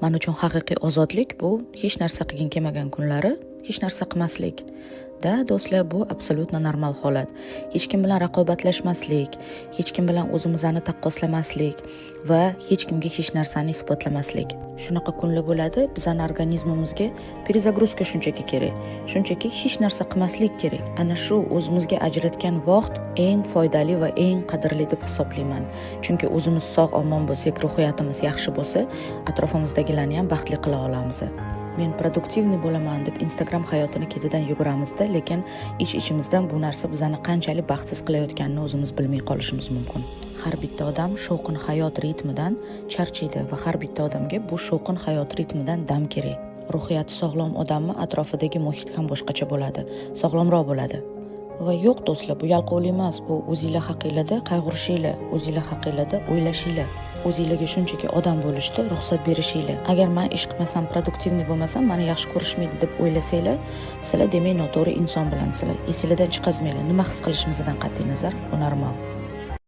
Men uchun haqiqiy ozodlik bu hech narsa qilgin kelmagan kunlari hech narsa qilmaslik. Da do'stlar, bu absolutno normal holat. Hech kim bilan raqobatlashmaslik, hech kim bilan o'zimizni taqqoslamaslik va hech kimga hech narsani isbotlamaslik. Shunaqa kunlar bo'ladi, bizning organizmimizga перезагрузка shunchaki kerak. Shunchaki hech narsa qilmaslik kerak. Ana shu o'zimizga ajratgan vaqt eng foydali va eng qadrli deb hisoblayman. Chunki o'zimiz sog' omon bo'lsak, ruhiyatimiz yaxshi bo'lsa, atrofimizdagilarni ham baxtli qila olamiz. Men produktivniy bo'laman deb Instagram hayotini ketidan yuguramizda, lekin ich-ichimizdan bu narsa bizani qanchalik baxtsiz qilayotganini o'zimiz bilmay qolishimiz mumkin. Har bitta odam shovqin hayot ritmidan charchaydi va har bitta odamga bu shovqin hayot ritmidan dam kerak. Ruhiyati sog'lom odamning atrofidagi muhit ham boshqacha bo'ladi, sog'lomroq bo'ladi. Va yo'q do'stlar, bu yalqovlik emas, bu o'zingizlar haqingizda qayg'urishinglar, o'zingizlar haqingizda o'ylashinglar. O'zingizlarga shunchaki odam bo'lishda ruxsat berishinglar. Agar men ish qilmasam, produktivniy bo'lmasam, meni yaxshi ko'rishmaydi deb o'ylasanglar, sizlar demak noto'g'ri inson bilansizlar. Esingizdan chiqazmanglar. Nima his qilishimizdan qat'iy nazar, bu normal.